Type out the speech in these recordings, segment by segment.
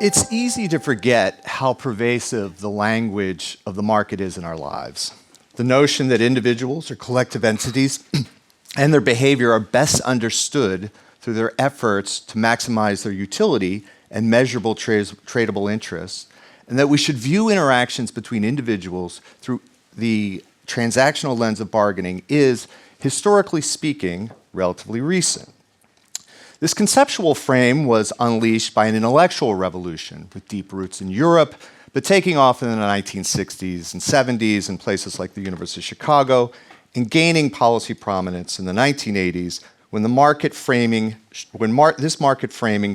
It's easy to forget how pervasive the language of the market is in our lives. The notion that individuals or collective entities and their behavior are best understood through their efforts to maximize their utility and measurable tradable interests, and that we should view interactions between individuals through the transactional lens of bargaining is, historically speaking, relatively recent. This conceptual frame was unleashed by an intellectual revolution with deep roots in Europe, but taking off in the 1960s and 70s in places like the University of Chicago, and gaining policy prominence in the 1980s when this market framing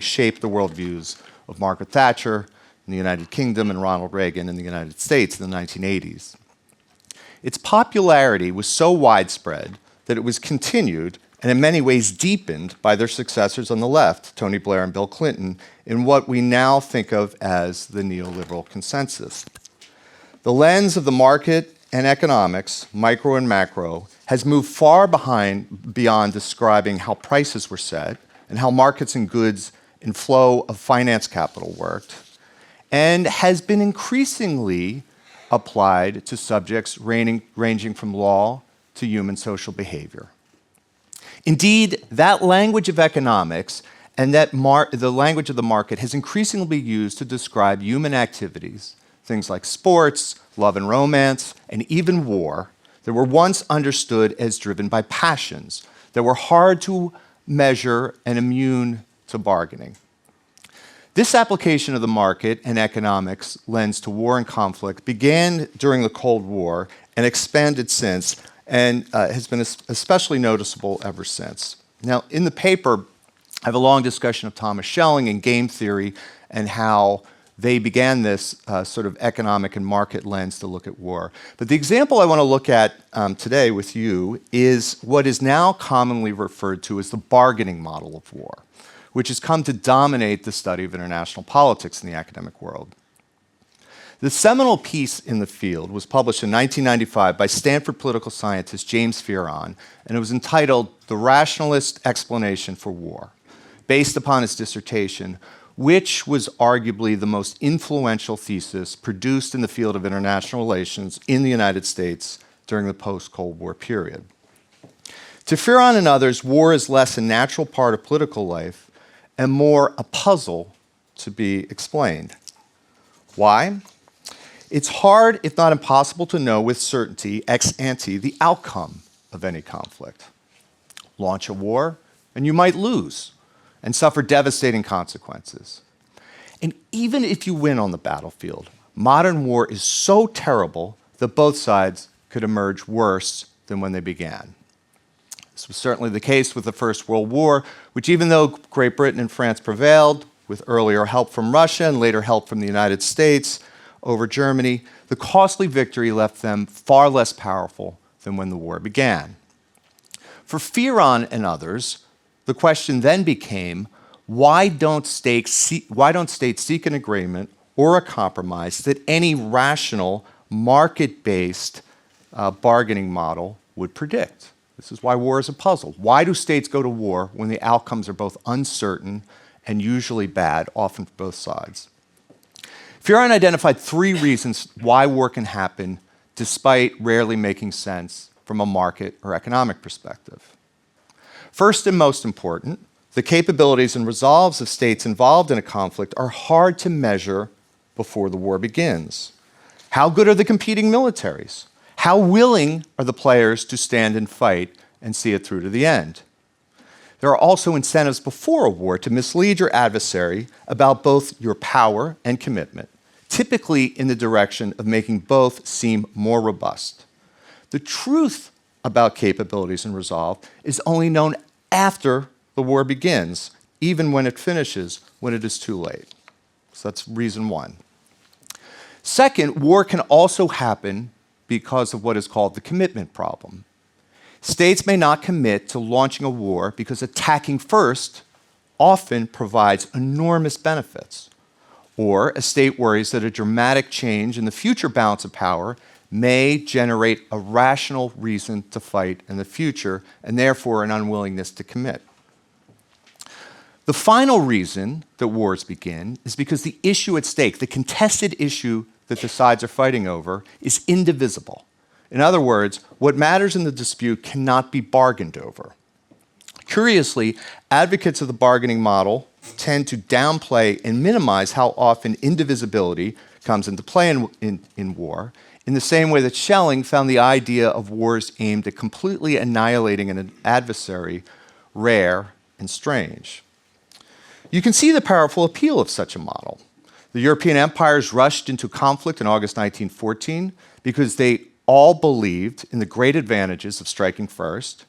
shaped the worldviews of Margaret Thatcher in the United Kingdom and Ronald Reagan in the United States in the 1980s. Its popularity was so widespread that it was continued and in many ways deepened by their successors on the left, Tony Blair and Bill Clinton, in what we now think of as the neoliberal consensus. The lens of the market and economics, micro and macro, has moved far beyond describing how prices were set and how markets and goods and flow of finance capital worked, and has been increasingly applied to subjects ranging from law to human social behavior. Indeed, that language of economics and the language of the market has increasingly been used to describe human activities, things like sports, love and romance, and even war, that were once understood as driven by passions that were hard to measure and immune to bargaining. This application of the market and economics lens to war and conflict began during the Cold War and expanded since, and has been especially noticeable ever since. Now, in the paper, I have a long discussion of Thomas Schelling and game theory and how they began this sort of economic and market lens to look at war. But the example I want to look at today with you is what is now commonly referred to as the bargaining model of war, which has come to dominate the study of international politics in the academic world. The seminal piece in the field was published in 1995 by Stanford political scientist James Fearon, and it was entitled The Rationalist Explanation for War, based upon his dissertation, which was arguably the most influential thesis produced in the field of international relations in the United States during the post-Cold War period. To Fearon and others, war is less a natural part of political life and more a puzzle to be explained. Why? It's hard, if not impossible, to know with certainty, ex ante, the outcome of any conflict. Launch a war, and you might lose and suffer devastating consequences. And even if you win on the battlefield, modern war is so terrible that both sides could emerge worse than when they began. This was certainly the case with the First World War, which, even though Great Britain and France prevailed, with earlier help from Russia and later help from the United States over Germany, the costly victory left them far less powerful than when the war began. For Fearon and others, the question then became, why don't states seek an agreement or a compromise that any rational, market-based bargaining model would predict? This is why war is a puzzle. Why do states go to war when the outcomes are both uncertain and usually bad, often for both sides? Fearon identified three reasons why war can happen despite rarely making sense from a market or economic perspective. First and most important, the capabilities and resolves of states involved in a conflict are hard to measure before the war begins. How good are the competing militaries? How willing are the players to stand and fight and see it through to the end? There are also incentives before a war to mislead your adversary about both your power and commitment, typically in the direction of making both seem more robust. The truth about capabilities and resolve is only known after the war begins, even when it finishes, when it is too late. So that's reason one. Second, war can also happen because of what is called the commitment problem. States may not commit to launching a war because attacking first often provides enormous benefits. Or a state worries that a dramatic change in the future balance of power may generate a rational reason to fight in the future, and therefore an unwillingness to commit. The final reason that wars begin is because the issue at stake, the contested issue that the sides are fighting over, is indivisible. In other words, what matters in the dispute cannot be bargained over. Curiously, advocates of the bargaining model tend to downplay and minimize how often indivisibility comes into play in war, in the same way that Schelling found the idea of wars aimed at completely annihilating an adversary rare and strange. You can see the powerful appeal of such a model. The European empires rushed into conflict in August 1914 because they all believed in the great advantages of striking first.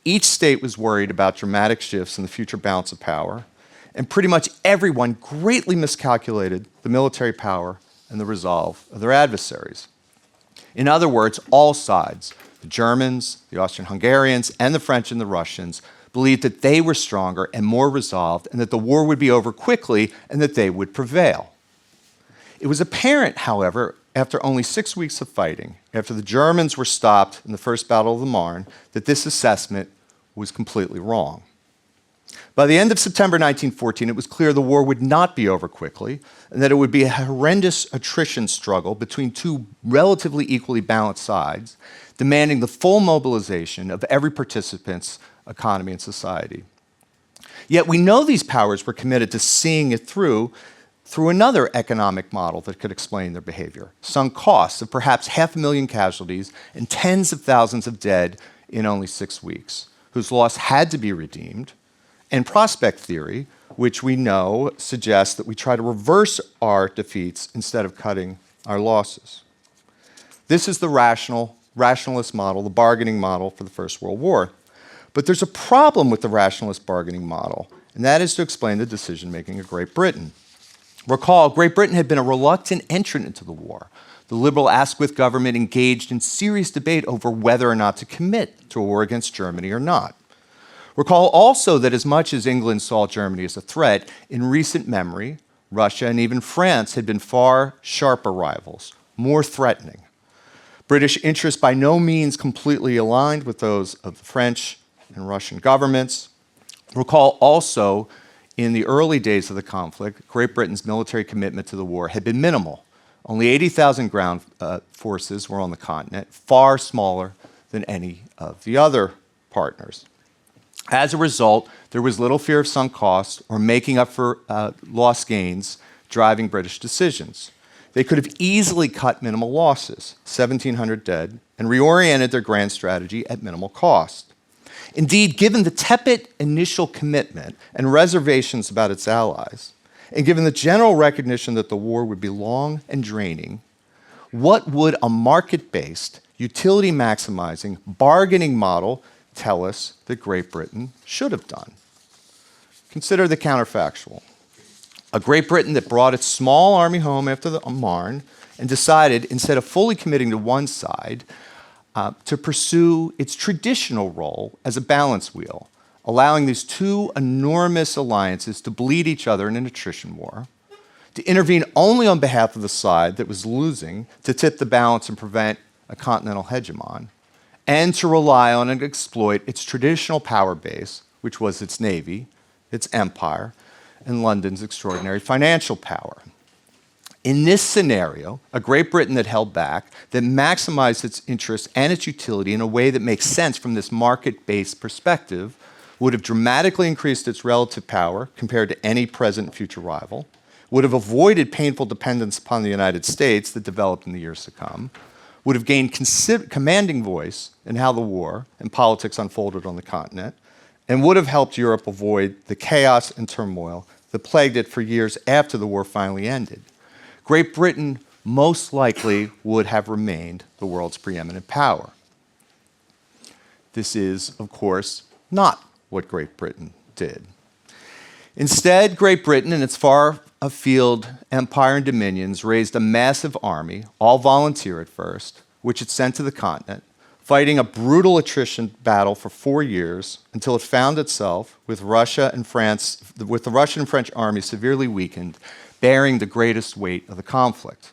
Each state was worried about dramatic shifts in the future balance of power, and pretty much everyone greatly miscalculated the military power and the resolve of their adversaries. In other words, all sides, the Germans, the Austrian-Hungarians, and the French and the Russians, believed that they were stronger and more resolved, and that the war would be over quickly and that they would prevail. It was apparent, however, after only 6 weeks of fighting, after the Germans were stopped in the First Battle of the Marne, that this assessment was completely wrong. By the end of September 1914, it was clear the war would not be over quickly, and that it would be a horrendous attrition struggle between two relatively equally balanced sides, demanding the full mobilization of every participant's economy and society. Yet we know these powers were committed to seeing it through another economic model that could explain their behavior: sunk costs of perhaps 500,000 casualties and tens of thousands of dead in only 6 weeks, whose loss had to be redeemed, and prospect theory, which we know suggests that we try to reverse our defeats instead of cutting our losses. This is the rationalist model, the bargaining model for the First World War. But there's a problem with the rationalist bargaining model, and that is to explain the decision-making of Great Britain. Recall, Great Britain had been a reluctant entrant into the war. The liberal Asquith government engaged in serious debate over whether or not to commit to a war against Germany or not. Recall also that as much as England saw Germany as a threat, in recent memory, Russia and even France had been far sharper rivals, more threatening. British interests by no means completely aligned with those of the French and Russian governments. Recall also, in the early days of the conflict, Great Britain's military commitment to the war had been minimal. Only 80,000 ground forces were on the continent, far smaller than any of the other partners. As a result, there was little fear of sunk costs or making up for lost gains driving British decisions. They could have easily cut minimal losses, 1,700 dead, and reoriented their grand strategy at minimal cost. Indeed, given the tepid initial commitment and reservations about its allies, and given the general recognition that the war would be long and draining, what would a market-based, utility-maximizing, bargaining model tell us that Great Britain should have done? Consider the counterfactual. A Great Britain that brought its small army home after the Marne and decided, instead of fully committing to one side, to pursue its traditional role as a balance wheel, allowing these two enormous alliances to bleed each other in an attrition war, to intervene only on behalf of the side that was losing to tip the balance and prevent a continental hegemon, and to rely on and exploit its traditional power base, which was its navy, its empire, and London's extraordinary financial power. In this scenario, a Great Britain that held back, that maximized its interests and its utility in a way that makes sense from this market-based perspective, would have dramatically increased its relative power compared to any present and future rival, would have avoided painful dependence upon the United States that developed in the years to come, would have gained commanding voice in how the war and politics unfolded on the continent, and would have helped Europe avoid the chaos and turmoil that plagued it for years after the war finally ended. Great Britain most likely would have remained the world's preeminent power. This is, of course, not what Great Britain did. Instead, Great Britain and its far afield empire and dominions raised a massive army, all volunteer at first, which it sent to the continent, fighting a brutal attrition battle for 4 years until it found itself with the Russian and French armies severely weakened, bearing the greatest weight of the conflict.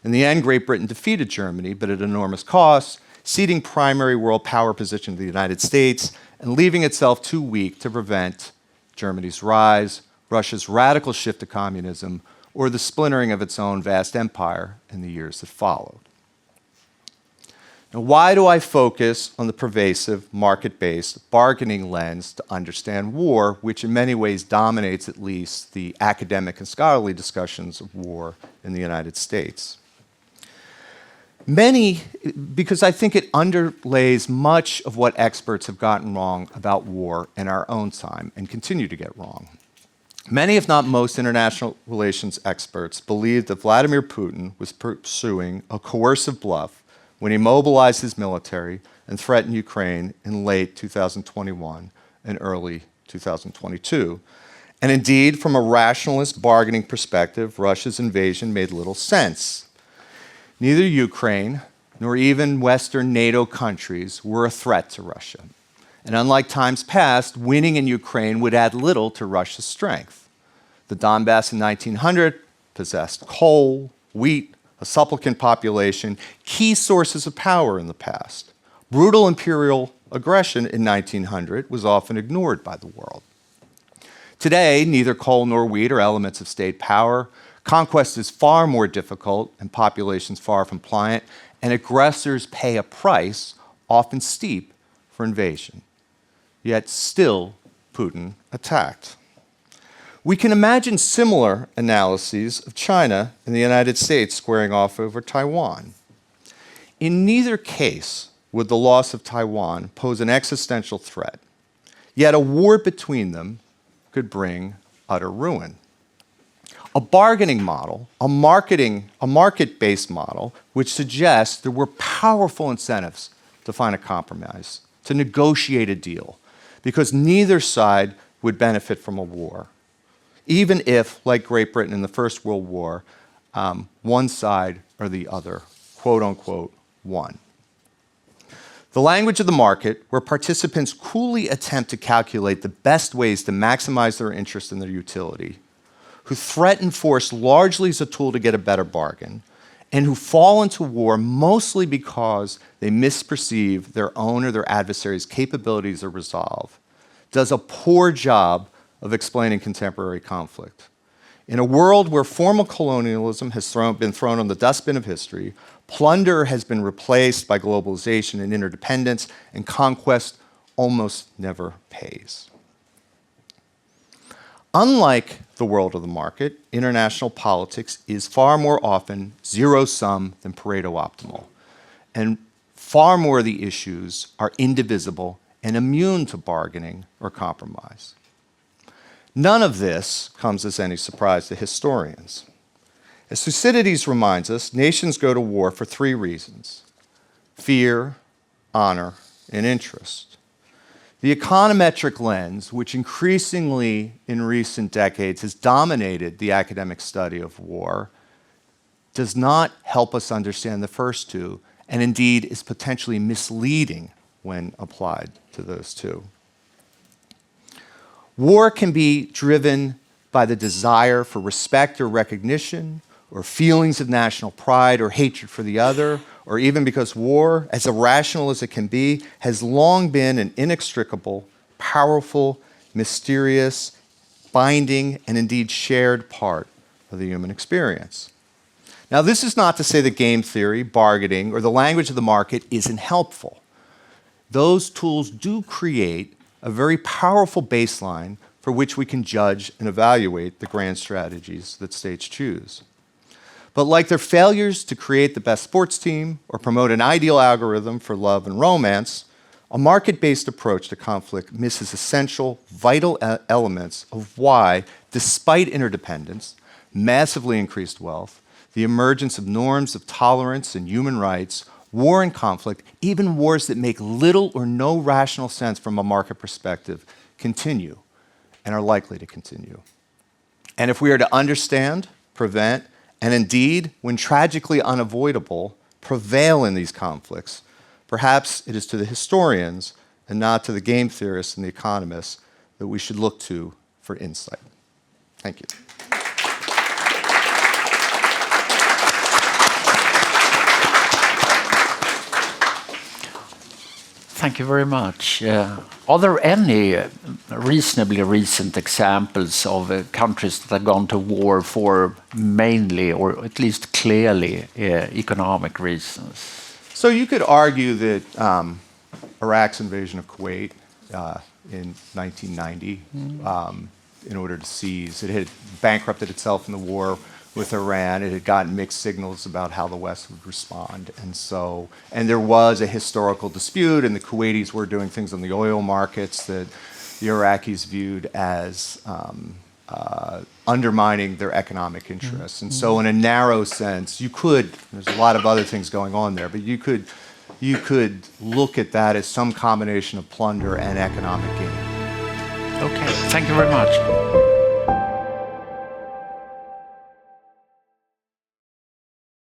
In the end, Great Britain defeated Germany, but at enormous cost, ceding primary world power position to the United States and leaving itself too weak to prevent Germany's rise, Russia's radical shift to communism, or the splintering of its own vast empire in the years that followed. Now, why do I focus on the pervasive, market-based bargaining lens to understand war, which in many ways dominates at least the academic and scholarly discussions of war in the United States? Because I think it underlays much of what experts have gotten wrong about war in our own time and continue to get wrong. Many, if not most, international relations experts believe that Vladimir Putin was pursuing a coercive bluff when he mobilized his military and threatened Ukraine in late 2021 and early 2022. And indeed, from a rationalist bargaining perspective, Russia's invasion made little sense. Neither Ukraine nor even Western NATO countries were a threat to Russia. And unlike times past, winning in Ukraine would add little to Russia's strength. The Donbass in 1900 possessed coal, wheat, a supplicant population, key sources of power in the past. Brutal imperial aggression in 1900 was often ignored by the world. Today, neither coal nor wheat are elements of state power. Conquest is far more difficult and populations far from pliant, and aggressors pay a price, often steep, for invasion. Yet still, Putin attacked. We can imagine similar analyses of China and the United States squaring off over Taiwan. In neither case would the loss of Taiwan pose an existential threat, yet a war between them could bring utter ruin. A bargaining model, a market-based model, which suggests there were powerful incentives to find a compromise, to negotiate a deal, because neither side would benefit from a war, even if, like Great Britain in the First World War, one side or the other, quote unquote, won. The language of the market, where participants coolly attempt to calculate the best ways to maximize their interest and their utility, who threaten force largely as a tool to get a better bargain, and who fall into war mostly because they misperceive their own or their adversary's capabilities or resolve, does a poor job of explaining contemporary conflict. In a world where formal colonialism has been thrown on the dustbin of history, plunder has been replaced by globalization and interdependence, and conquest almost never pays. Unlike the world of the market, international politics is far more often zero-sum than Pareto optimal, and far more of the issues are indivisible and immune to bargaining or compromise. None of this comes as any surprise to historians. As Thucydides reminds us, nations go to war for three reasons: fear, honor, and interest. The econometric lens, which increasingly in recent decades has dominated the academic study of war, does not help us understand the first two, and indeed is potentially misleading when applied to those two. War can be driven by the desire for respect or recognition, or feelings of national pride or hatred for the other, or even because war, as irrational as it can be, has long been an inextricable, powerful, mysterious, binding, and indeed shared part of the human experience. Now, this is not to say that game theory, bargaining, or the language of the market isn't helpful. Those tools do create a very powerful baseline for which we can judge and evaluate the grand strategies that states choose. But like their failures to create the best sports team or promote an ideal algorithm for love and romance, a market-based approach to conflict misses essential, vital elements of why, despite interdependence, massively increased wealth, the emergence of norms of tolerance and human rights, war and conflict, even wars that make little or no rational sense from a market perspective, continue and are likely to continue. And if we are to understand, prevent, and indeed, when tragically unavoidable, prevail in these conflicts, perhaps it is to the historians and not to the game theorists and the economists that we should look to for insight. Thank you. Thank you very much. Are there any reasonably recent examples of countries that have gone to war for mainly, or at least clearly, economic reasons? So you could argue that Iraq's invasion of Kuwait in 1990, in order to seize, it had bankrupted itself in the war with Iran. It had gotten mixed signals about how the West would respond. And there was a historical dispute, and the Kuwaitis were doing things on the oil markets that the Iraqis viewed as undermining their economic interests. And so in a narrow sense, there's a lot of other things going on there, but you could look at that as some combination of plunder and economic gain. Okay, thank you very much.